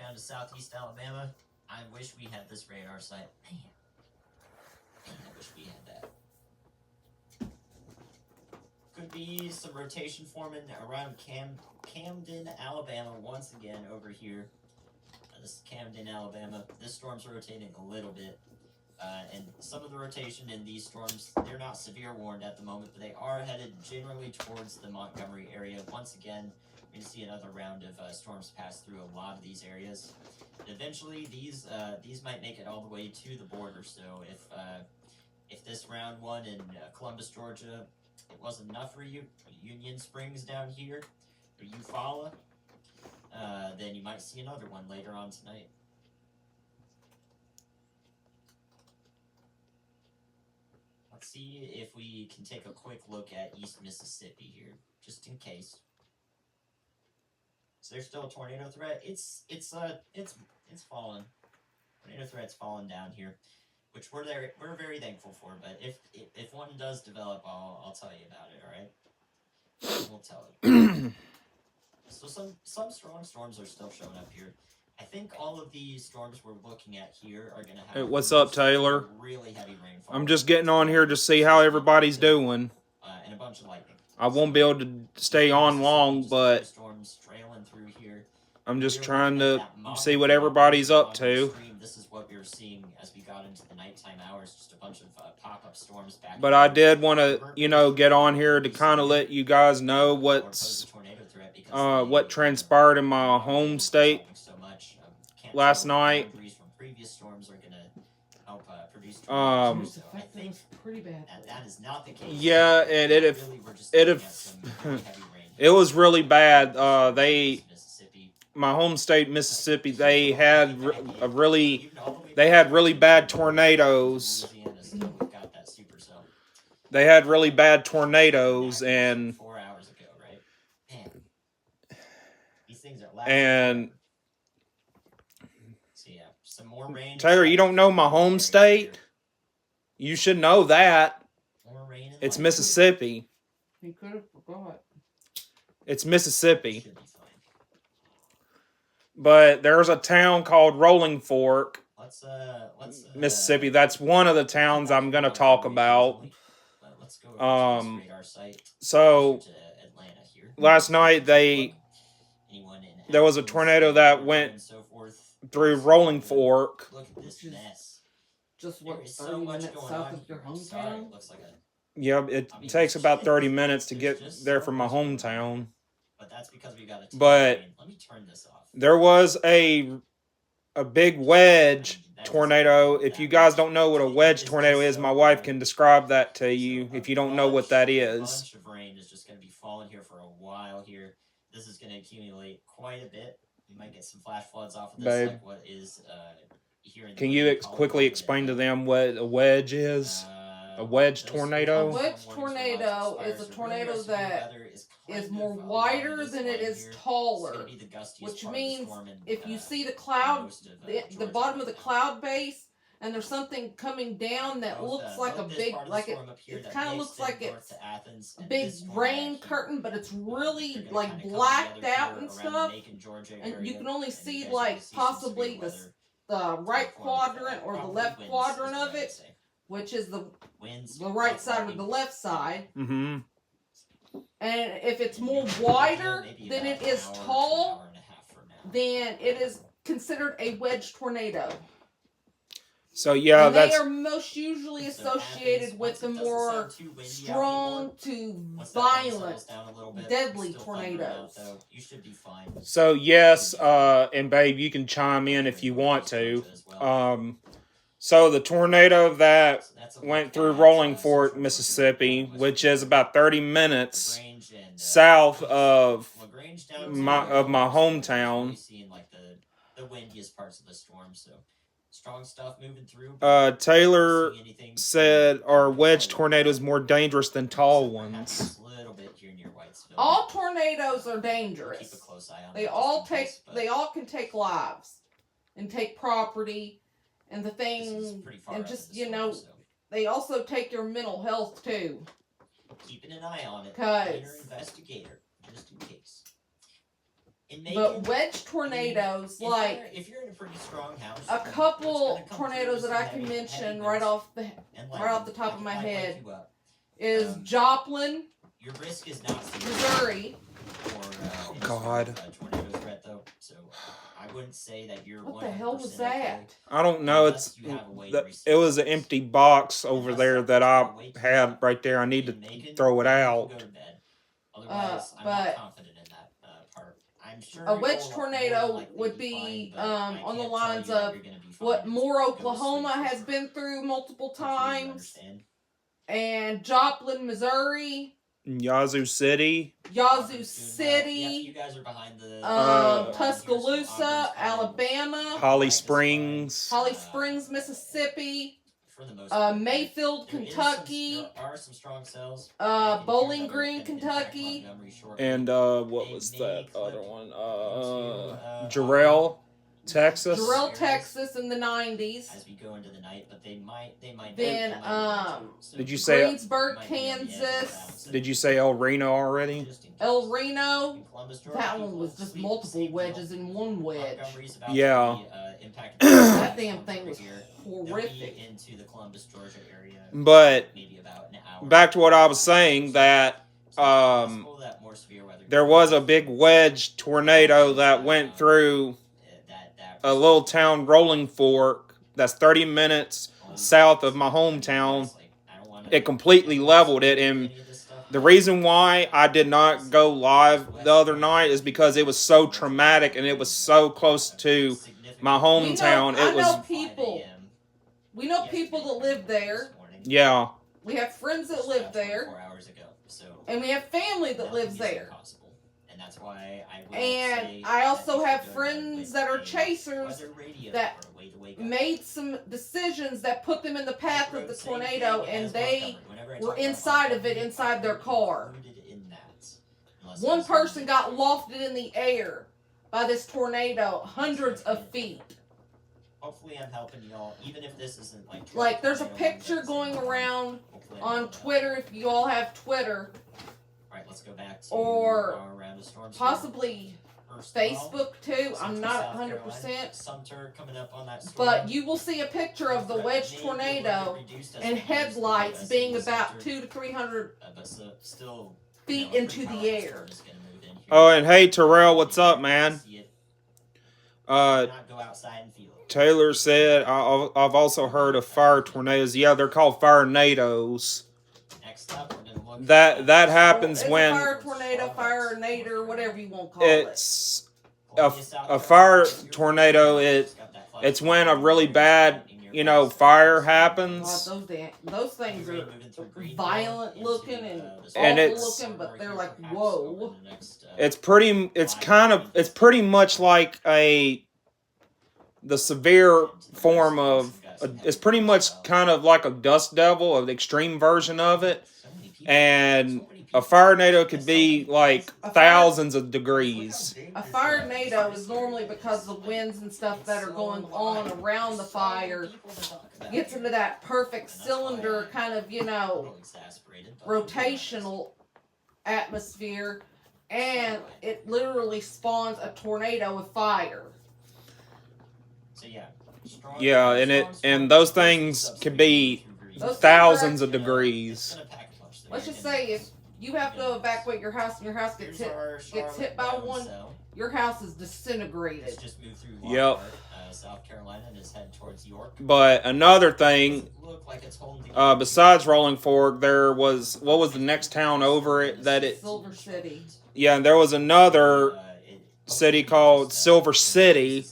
down to southeast Alabama. I wish we had this radar site. Man, I wish we had that. Could be some rotation forming around Camden, Alabama once again over here. This is Camden, Alabama. This storm's rotating a little bit. And some of the rotation in these storms, they're not severe warned at the moment, but they are headed generally towards the Montgomery area. Once again, we're going to see another round of storms pass through a lot of these areas. Eventually, these might make it all the way to the border. So if this round one in Columbus, Georgia, it wasn't enough for you, Union Springs down here, or Eufaula, then you might see another one later on tonight. Let's see if we can take a quick look at East Mississippi here, just in case. So there's still a tornado threat. It's fallen. Tornado threat's fallen down here, which we're very thankful for. But if one does develop, I'll tell you about it. All right, we'll tell it. So some strong storms are still showing up here. I think all of these storms we're looking at here are going to have... Hey, what's up, Taylor? Really heavy rainfall. I'm just getting on here to see how everybody's doing. And a bunch of lightning. I won't be able to stay on long, but storms trailing through here. I'm just trying to see what everybody's up to. This is what we were seeing as we got into the nighttime hours, just a bunch of pop-up storms back. But I did want to, get on here to kind of let you guys know what transpired in my home state last night. Pretty bad. That is not the case. Yeah, and it was really bad. My home state, Mississippi, they had really bad tornadoes. They had really bad tornadoes, and 4 hours ago, right? Man, these things are and so yeah, some more rain. Taylor, you don't know my home state? You should know that. More rain. It's Mississippi. He could have forgot. It's Mississippi. But there's a town called Rolling Fork, Mississippi. That's one of the towns I'm going to talk about. Let's go over to this radar site. So last night there was a tornado that went through Rolling Fork. Look at this mess. Just what, 30 minutes south of your hometown? Yeah, it takes about 30 minutes to get there from my hometown. But that's because we got a But let me turn this off. There was a big wedge tornado. If you guys don't know what a wedge tornado is, my wife can describe that to you if you don't know what that is. A bunch of rain is just going to be falling here for a while here. This is going to accumulate quite a bit. You might get some flash floods off of this, Babe, like what is here in can you quickly explain to them what a wedge is? A wedge tornado? A wedge tornado is a tornado that is more wider than it is taller, which means if you see the cloud, the bottom of the cloud base, and there's something coming down that looks like a big, like it kind of looks like it's a big rain curtain, but it's really like blacked out and stuff, and you can only see like possibly the right quadrant or the left quadrant of it, which is the right side or the left side. Mm-hmm. And if it's more wider than it is tall, then it is considered a wedge tornado. So yeah, they are most usually associated with the more strong to violent, deadly tornadoes. So yes, and babe, you can chime in if you want to. So the tornado that went through Rolling Fork, Mississippi, which is about 30 minutes south of my hometown. The windiest parts of the storm, so strong stuff moving through. Taylor said, "Are wedge tornadoes more dangerous than tall ones?" All tornadoes are dangerous. Keep a close eye on they all can take lives and take property. And the thing, and just, they also take your mental health, too. Keeping an eye on it. Because investigator, just in case. But wedge tornadoes, like if you're in a pretty strong house, a couple tornadoes that I can mention right off the top of my head is Joplin, your risk is not Missouri. Oh God. Tornado threat though, so I wouldn't say that you're. What the hell was that? I don't know. It was an empty box over there that I had right there. I need to throw it out. Otherwise, I'm not confident in that part. I'm sure a wedge tornado would be on the lines of what Moore, Oklahoma has been through multiple times, and Joplin, Missouri. Yazoo City. Yeah, you guys are behind the. Tuscaloosa, Alabama. Holly Springs. Mississippi. For the most part, Mayfield, Kentucky. There are some strong cells. Bowling Green, Kentucky. And what was that other one? Jarrell, Texas. Jarrell, Texas in the 90s. As we go into the night, but they might. Then did you say Greensburg, Kansas? Did you say El Reno already? El Reno. That one was just multiple wedges in one wedge. Yeah. That damn thing was horrific. Into the Columbus, Georgia area. But maybe about an hour. Back to what I was saying, that there was a big wedge tornado that went through a little town, Rolling Fork, that's 30 minutes south of my hometown. It completely leveled it, and the reason why I did not go live the other night is because it was so traumatic and it was so close to my hometown. We know people that live there. Yeah. We have friends that live there. And we have family that lives there. And I also have friends that are chasers that made some decisions that put them in the path of the tornado, and they were inside of it, inside their car. One person got lofted in the air by this tornado, hundreds of feet. Hopefully I'm helping y'all, even if this isn't like there's a picture going around on Twitter, if you all have Twitter. Alright, let's go back to or around the storm possibly Facebook too. I'm not 100%. Sumter coming up on that storm. But you will see a picture of the wedge tornado and headlights being about 200 to 300 feet into the air. Oh, and hey Terrell, what's up, man? Taylor said, I've also heard of fire tornadoes. Yeah, they're called fire-nados. That happens when fire tornado, fire-nader, whatever you want to call it. It's a fire tornado. It's when a really bad, fire happens. God, those things are violent looking and awful looking, but they're like, whoa. It's pretty much like the severe form of, it's pretty much kind of like a dust devil, the extreme version of it. And a fire-nado could be like thousands of degrees. A fire-nado is normally because the winds and stuff that are going on around the fire gets into that perfect cylinder kind of, rotational atmosphere, and it literally spawns a tornado of fire. Yeah, and those things can be thousands of degrees. Let's just say if you have to evacuate your house and your house gets hit by one, your house is disintegrated. Yep. South Carolina and is heading towards York. But another thing, besides Rolling Fork, what was the next town over it Silver City. Yeah, and there was another city called Silver City.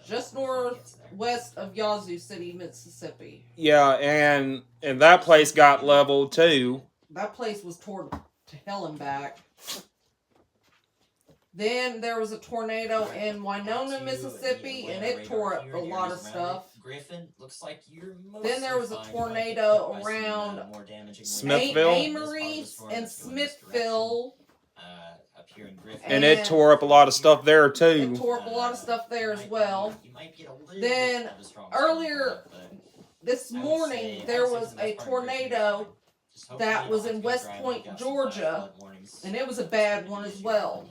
Just northwest of Yazoo City, Mississippi. Yeah, and that place got leveled too. That place was torn to hell and back. Then there was a tornado in Winona, Mississippi, and it tore up a lot of stuff. Then there was a tornado around Smithville, Amory, and Smithville. And it tore up a lot of stuff there too. It tore up a lot of stuff there as well. Then earlier this morning there was a tornado that was in West Point, Georgia, and it was a bad one as well.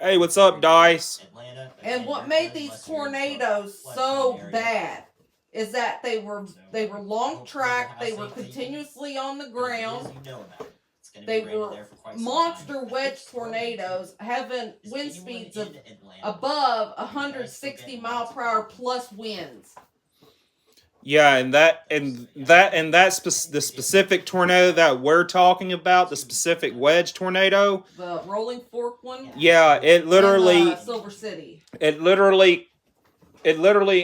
Hey, what's up, Dice? Atlanta, And what made these tornadoes so bad is that they were long track, they were continuously on the ground. They were monster wedge tornadoes having wind speeds of above 160 mile per hour plus winds. Yeah, the specific tornado that we're talking about, the specific wedge tornado, the Rolling Fork one. Yeah, it literally and, Silver City. It literally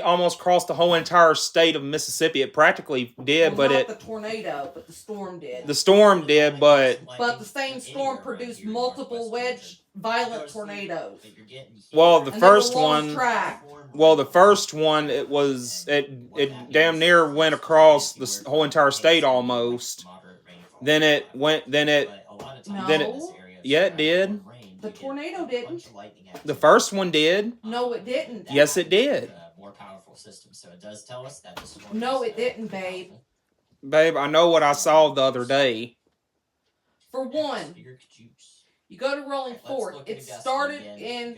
almost crossed the whole entire state of Mississippi. It practically did, well, but not the tornado, but the storm did. The storm did, but the same storm produced multiple wedge violent tornadoes. Well, the first one, it damn near went across the whole entire state almost. Then it did. The tornado didn't. The first one did. No, it didn't. Yes, it did. More powerful system, so it does tell us that the storm. No, it didn't, babe. Babe, I know what I saw the other day. For one, you go to Rolling Fork. It started in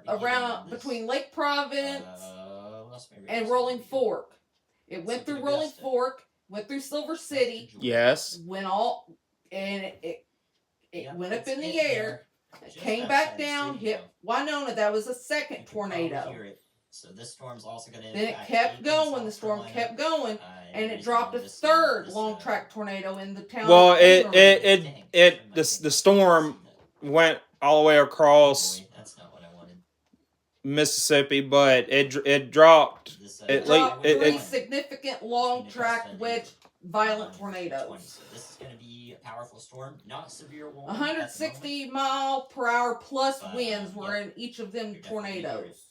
around between Lake Providence and Rolling Fork. It went through Rolling Fork, went through Silver City. Yes. It went up in the air. It came back down, hit Winona. That was a second tornado. So this storm's also going to. Then it kept going. The storm kept going, and it dropped a third long track tornado in the town. Well, the storm went all the way across Mississippi, but it dropped. It dropped three significant long track wedge violent tornadoes. This is going to be a powerful storm, not severe warning. 160 mile per hour plus winds were in each of them tornadoes.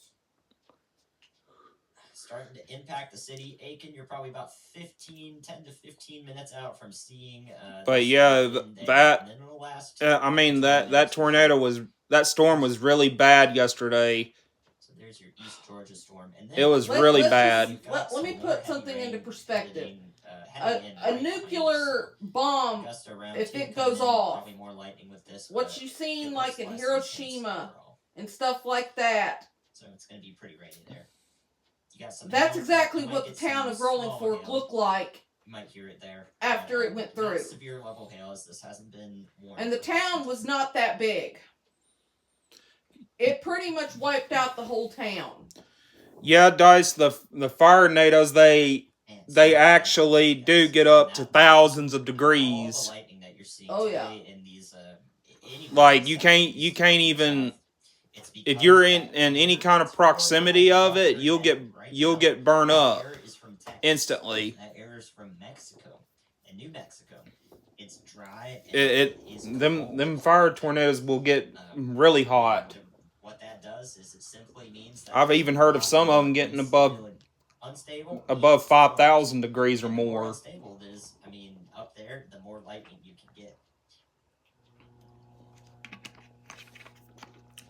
Starting to impact the city. Aiken, you're probably about 10 to 15 minutes out from seeing. But yeah, that storm was really bad yesterday. So there's your East Georgia storm, and it was really bad. Let me put something into perspective. A nuclear bomb, if it goes off, what you've seen like in Hiroshima and stuff like that. So it's going to be pretty rainy there. That's exactly what the town of Rolling Fork looked like. You might hear it there. After it went through. Severe level hail, as this hasn't been warned. And the town was not that big. It pretty much wiped out the whole town. Yeah, Dice, the fire tornadoes, they actually do get up to thousands of degrees. Oh yeah. Like you can't even, if you're in any kind of proximity of it, you'll get burned up instantly. That air is from Mexico and New Mexico. It's dry. Them fire tornadoes will get really hot. What that does is it simply means that I've even heard of some of them getting above 5,000 degrees or more. Unstable it is, up there, the more lightning you can get.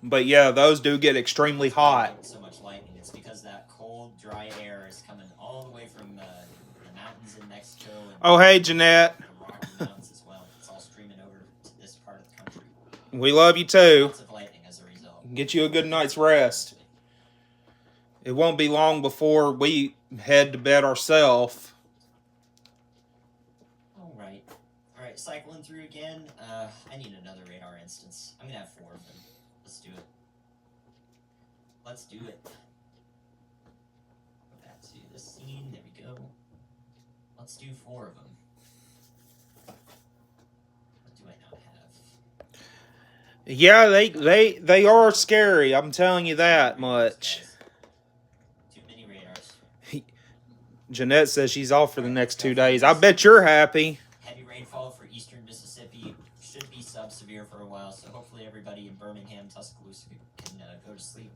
But yeah, those do get extremely hot. So much lightning. It's because that cold, dry air is coming all the way from the mountains in Mexico. Oh, hey, Jeanette. The Rocky Mountains as well. It's all streaming over to this part of the country. We love you too. Lots of lightning as a result. Get you a good night's rest. It won't be long before we head to bed ourselves. Alright, cycling through again. I need another radar instance. I'm gonna have 4 of them. Let's do it. Go back to the scene. There we go. Let's do 4 of them. What do I not have? Yeah, they are scary. I'm telling you that much. Too many radars. Jeanette says she's off for the next 2 days. I bet you're happy. Heavy rainfall for eastern Mississippi. Should be sub-severe for a while, so hopefully everybody in Birmingham, Tuscaloosa can go to sleep.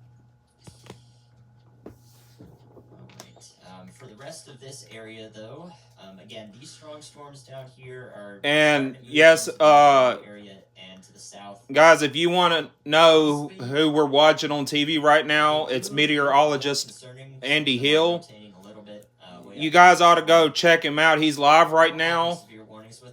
For the rest of this area, though, again, these strong storms down here are... And, yes, area and to the south. Guys, if you want to know who we're watching on TV right now, it's meteorologist Andy Hill. You guys ought to go check him out. He's live right now.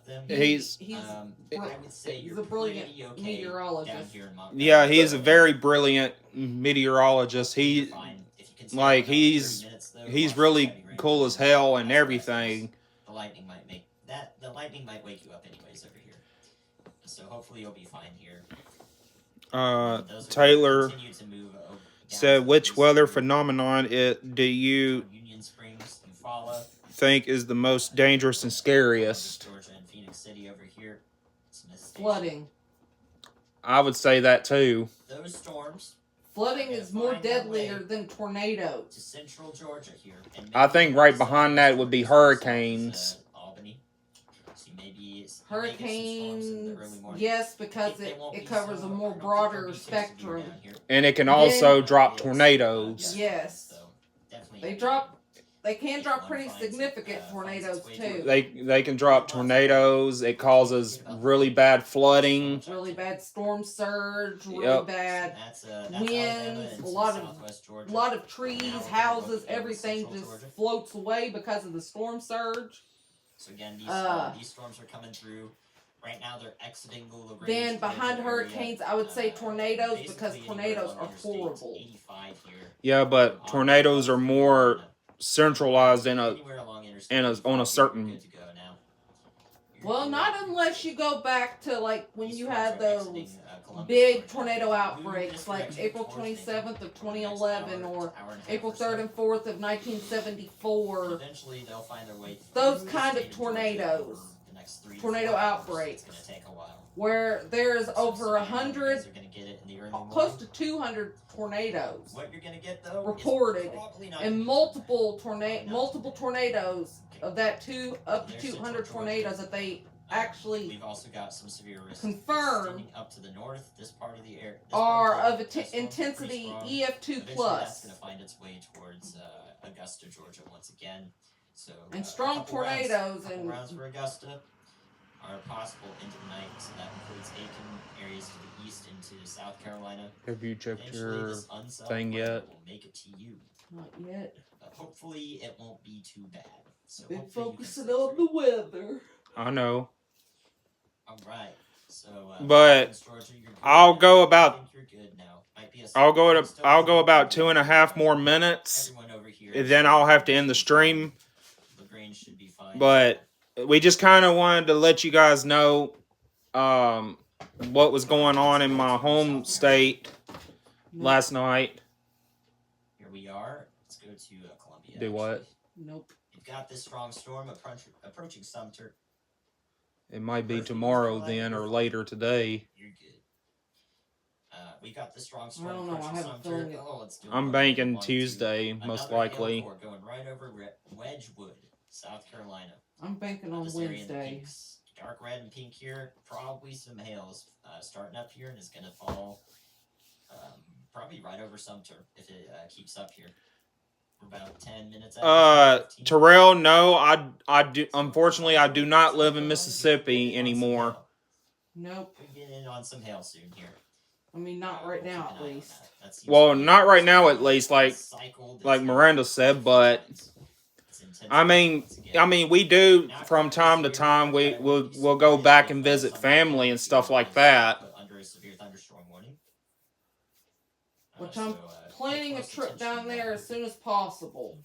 them. He's I would say he's you're a brilliant pretty okay meteorologist. down here in Montgomery. yeah, he's a very brilliant meteorologist. You're He fine. If you can stay like for another 30 he's minutes, though, he's watch really this heavy rain cool come as in. hell and That's the everything. best news. The lightning might make that. The lightning might wake you up anyways over here. So hopefully you'll be fine here. Those are Taylor gonna continue to move down said, to the which east weather through phenomenon do you Union Springs, Eufaula, think is the most dangerous and scariest? Georgia, and Phoenix City over here. Smith Station. Flooding. I would say that too. Those storms Flooding is more deadlier than tornadoes. to central Georgia here. And I think right behind that would be hurricanes. Albany. So maybe Hurricanes, yes, because it covers a more broader spectrum. And it can also drop tornadoes. Yes. They can drop pretty significant tornadoes too. They can drop tornadoes. It causes really bad flooding. Really bad storm surge, really bad winds, a lot of trees, houses, everything just floats away because of the storm surge. So again, these storms are coming through. Right now they're exiting the LaGrange. Then behind hurricanes, I would say tornadoes because tornadoes are horrible. 85 here. Yeah, but tornadoes are more centralized on a certain. Well, not unless you go back to like when you had those big tornado outbreaks, like April 27th of 2011 or April 3rd and 4th of 1974. Eventually, they'll find their way. Those kind of tornadoes, tornado outbreaks, where there's over 100, close to 200 tornadoes what you're gonna get, though, reported, and multiple tornadoes of that up to 200 tornadoes that they actually we've also got some severe risks confirmed up to the north. This part of the air are of intensity EF2 plus. That's going to find its way towards Augusta, Georgia once again. So and strong tornadoes and rounds for Augusta are possible into the night. So that includes Aiken, areas to the east into South Carolina. Have you checked Eventually, your this unsettled thing weather yet? will make it to you. Not yet. Hopefully, it won't be too bad. So Been hopefully you can focusing sit on through. the weather. I know. All right. So, But Georgia, you're good I'll now. go I about. think you're good now. Might be a I'll go about 2.5 more minutes. Everyone over here. And then I'll have to end the stream. LaGrange should be fine. But we just kind of wanted to let you guys know what was going on in my home state last night. Here we are. Let's go to Columbia. Do what? Nope. You've got this strong storm approaching Sumter. It might be tomorrow then or later today. You're good. We got the strong I storm don't know. I approaching have a Sumter. feeling Let's do I'm it. banking 1, 2. Tuesday, most Another likely. hail core going right over Wedgewood, South Carolina. I'm banking on This area in the Wednesday. pinks. Dark red and pink here. Probably some hails starting up here, and it's going to fall probably right over Sumter if it keeps up here. For about 10 minutes. Terrell, no, I do. Unfortunately, I do not live in Mississippi anymore. Nope. We're getting in on some hail soon here. I mean, not right now, at least. Well, not right now, at least. Like Miranda said, but I mean, we do from time to time. We'll go back and visit family and stuff like that. Under a severe thunderstorm warning. Which I'm planning a trip down there as soon as possible.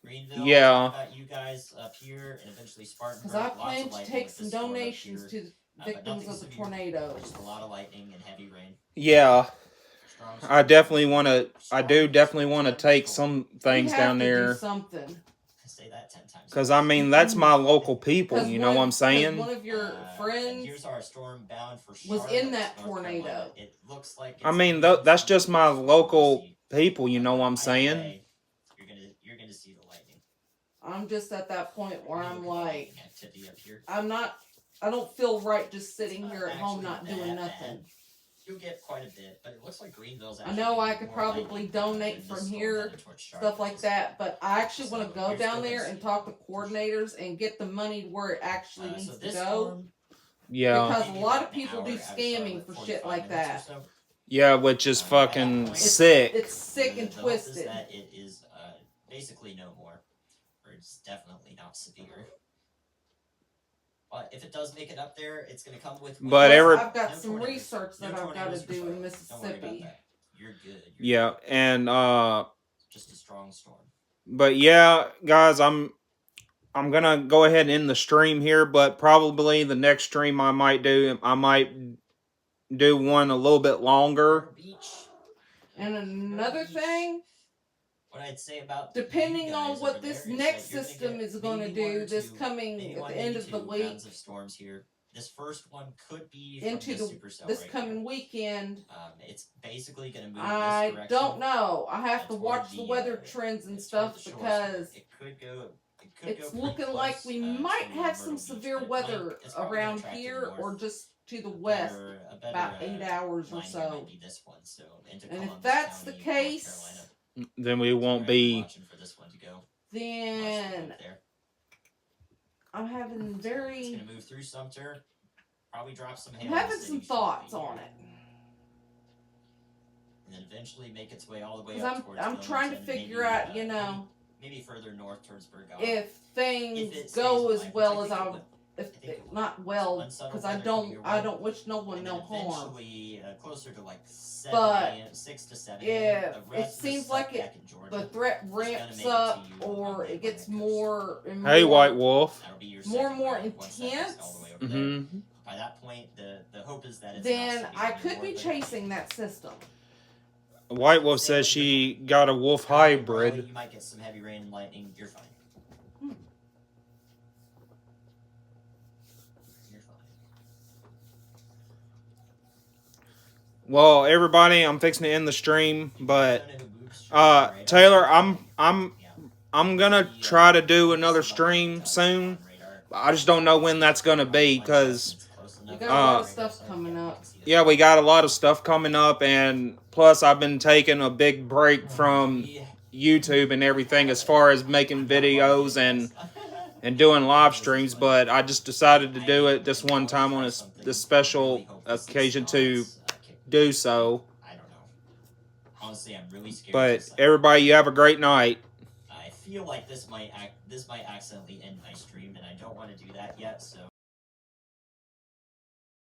Greenville, Yeah. got you guys up here, and eventually Spartanburg. Because I Lots of plan to lightning take with some this storm up donations here, to the but victims nothing of the severe. tornado. Just a lot of lightning and heavy rain. Yeah, Strong I definitely want to. I do definitely want to take some things We have down to do there. something. Say that 10 times. Because, I mean, that's my local people, you know what I'm Because saying? one of your And friends here's our storm bound for was in Charlotte, that North Carolina. tornado. It looks like I it's mean, gonna that's be just my local people, you know what I'm Either saying? way, You're gonna see the lightning. I'm just at that point where I'm like, Activity up here. I don't feel right just sitting It's here at home not actually doing that nothing. bad. You'll get quite a bit, but it looks like Greenville's I actually know I getting could more probably lightning donate than from this storm here, headed towards Stuff Charlotte like is. that, but I actually want to So go you're down still there gonna and see talk to it for sure. coordinators and get the money where it actually So needs to this go. storm, Yeah. Because maybe a lot about of an people hour do out of scamming Charlotte, for 45 shit like minutes or that. so. Yeah, which is fucking It's sick. It's sick and The hope is twisted. that it is basically no more, or it's definitely not severe. But if it does make it up there, it's going to come with. But I've got some research that I've got to do in Mississippi. You're good. Yeah, and just a strong storm. But yeah, guys, I'm gonna go ahead and end the stream here. But probably the next stream I might do one a little bit longer. And another thing, what I'd say about depending on what this next system is going to do, this coming at the end of the week, of storms here. This first one could be into this coming weekend. It's basically going to move. I don't know. I have to watch the weather trends and stuff because it could go. It's looking like we might have some severe weather around here or just to the west, about 8 hours or so. And if that's the case, then we won't be. Then I'm having It's gonna move through Sumter. Probably drop some hail. I'm having some thoughts on it. And then eventually make its way all the way up towards I'm trying to figure out, maybe further north towards Burgos. If things go as well as not well, because I don't wish no one no harm. Eventually, closer to like 6 to 7. Yeah, it seems like the threat ramps up or it gets more and more. Hey, White Wolf. More and more intense. Mm-hmm. By that point, the hope is that it's then I could be chasing that system. White Wolf says she got a wolf hybrid. You might get some heavy rain and lightning. You're fine. You're fine. Well, everybody, I'm fixing to end the stream, but Taylor, I'm gonna try to do another stream soon. I just don't know when that's gonna be because we got a lot of stuff coming up. Yeah, we got a lot of stuff coming up, and plus I've been taking a big break from YouTube and everything as far as making videos and doing live streams, but I just decided to do it this one time on this special occasion to do so. I don't know. Honestly, I'm really scared. But everybody, you have a great night. I feel like this might accidentally end my stream, and I don't want to do that yet, so